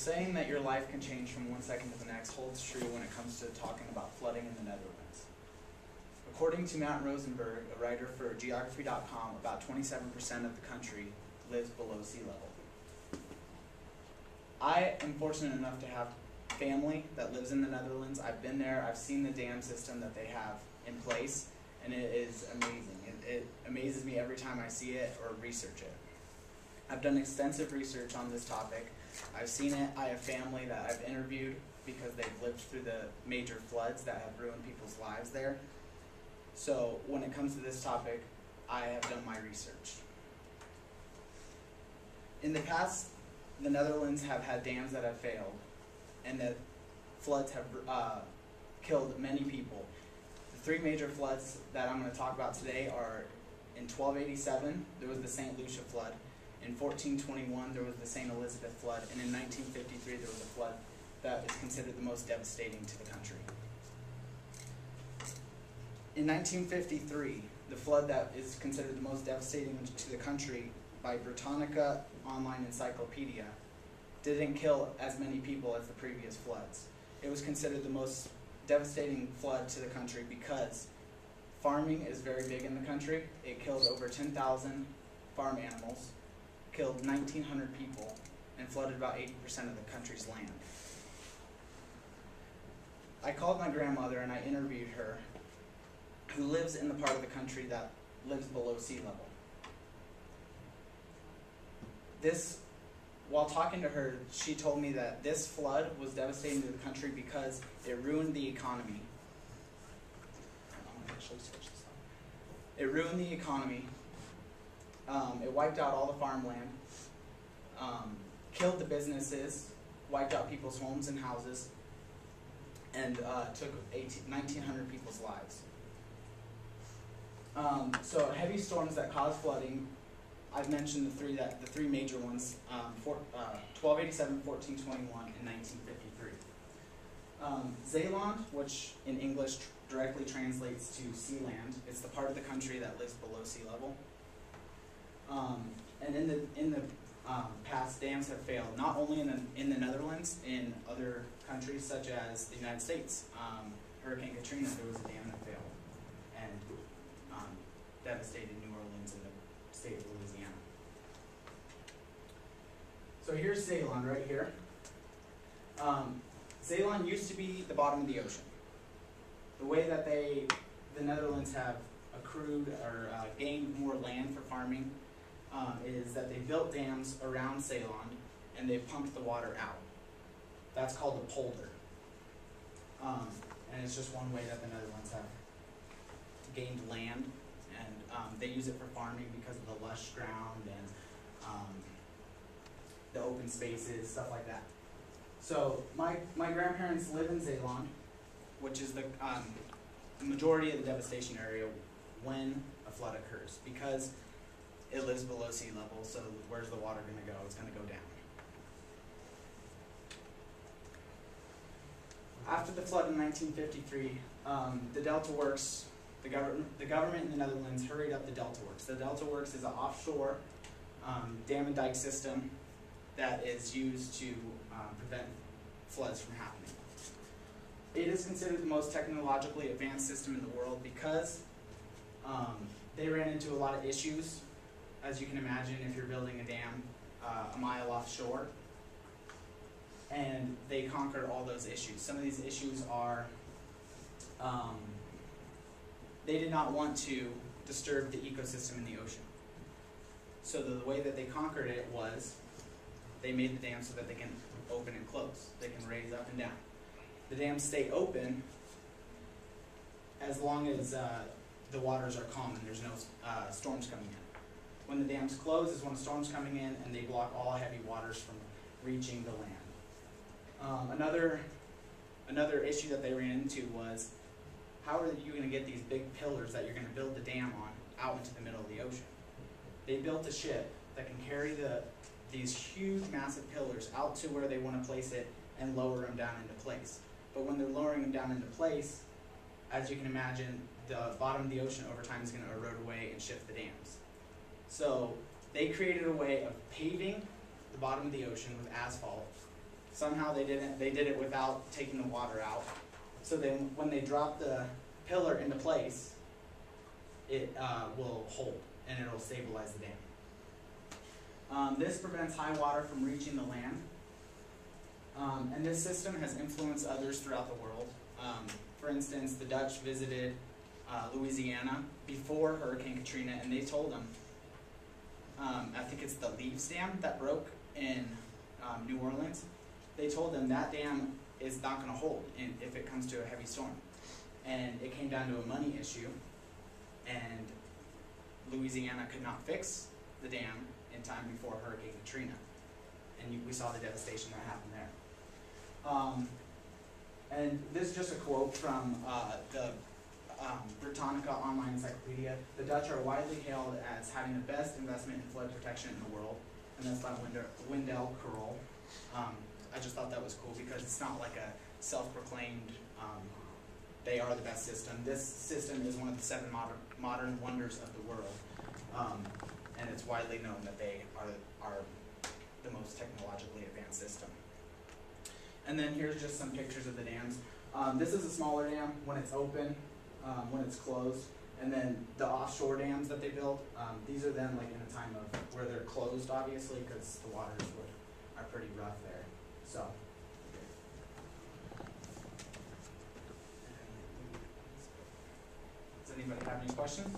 saying that your life can change from one second to the next holds true when it comes to talking about flooding in the Netherlands. According to Matt Rosenberg, a writer for Geography.com, about 27% of the country lives below sea level. I am fortunate enough to have family that lives in the Netherlands. I've been there, I've seen the dam system that they have in place, and it is amazing. It amazes me every time I see it or research it. I've done extensive research on this topic. I've seen it. I have family that I've interviewed because they've lived through the major floods that have ruined people's lives there. So when it comes to this topic, I have done my research. In the past, the Netherlands have had dams that have failed, and that floods have killed many people. The three major floods that I'm going to talk about today are in 1287, there was the St. Lucia flood. In 1421, there was the St. Elizabeth flood. And in 1953, there was a flood that is considered the most devastating to the country. In 1953, the flood that is considered the most devastating to the country by Britannica Online Encyclopedia didn't kill as many people as the previous floods. It was considered the most devastating flood to the country because farming is very big in the country. It killed over 10,000 farm animals, killed 1,900 people, and flooded about 80% of the country's land. I called my grandmother and I interviewed her, who lives in the part of the country that lives below sea level. While talking to her, she told me that this flood was devastating to the country because it ruined the economy. I'm going to actually switch this up. It ruined the economy. It wiped out all the farmland, killed the businesses, wiped out people's homes and houses, and took 1,900 people's lives. So heavy storms that cause flooding, I've mentioned the three major ones, 1287, 1421, and 1953. Zeeland, which in English directly translates to sea land, it's the part of the country that lives below sea level. And in the past, dams have failed, not only in the Netherlands, in other countries such as the United States. Hurricane Katrina, there was a dam that failed and devastated New Orleans and the state of Louisiana. So here's Zeeland right here. Zeeland used to be the bottom of the ocean. The way that the Netherlands have accrued or gained more land for farming is that they built dams around Zeeland and they pumped the water out. That's called a polder. And it's just one way that the Netherlands have gained land, and they use it for farming because of the lush ground and the open spaces, stuff like that. So my grandparents live in Zeeland, which is the majority of the devastation area when a flood occurs, because it lives below sea level, so where's the water going to go? It's going to go down. After the flood in 1953, the Delta Works, the government in the Netherlands hurried up the Delta Works. The Delta Works is an offshore dam and dike system that is used to prevent floods from happening. It is considered the most technologically advanced system in the world because they ran into a lot of issues. As you can imagine, if you're building a dam a mile offshore, and they conquered all those issues. Some of these issues are they did not want to disturb the ecosystem in the ocean. So the way that they conquered it was they made the dam so that they can open and close. They can raise up and down. The dams stay open as long as the waters are calm and there's no storms coming in. When the dams close is when a storm's coming in and they block all heavy waters from reaching the land. Another issue that they ran into was, how are you going to get these big pillars that you're going to build the dam on out into the middle of the ocean? They built a ship that can carry these huge, massive pillars out to where they want to place it and lower them down into place. But when they're lowering them down into place, as you can imagine, the bottom of the ocean over time is going to erode away and shift the dams. So they created a way of paving the bottom of the ocean with asphalt Somehow they didn't. They did it without taking the water out. So then, when they drop the pillar into place, it will hold and it'll stabilize the dam. This prevents high water from reaching the land. And this system has influenced others throughout the world. For instance, the Dutch visited Louisiana before Hurricane Katrina, and they told them, I think it's the Leaves Dam that broke in New Orleans. They told them that dam is not going to hold if it comes to a heavy storm. And it came down to a money issue, and Louisiana could not fix the dam in time before Hurricane Katrina. And we saw the devastation that happened there. And this is just a quote from the Britannica Online Encyclopedia. The Dutch are widely hailed as having the best investment in flood protection in the world, and that's by Wendell Curl. I just thought that was cool because it's not like a self-proclaimed, they are the best system. This system is one of the 7 modern wonders of the world, and it's widely known that they are the most technologically advanced system. And then here's just some pictures of the dams. This is a smaller dam when it's open, when it's closed, and then the offshore dams that they built, these are then like in a time of where they're closed, obviously, because the waters are pretty rough there. So. Does anybody have any questions?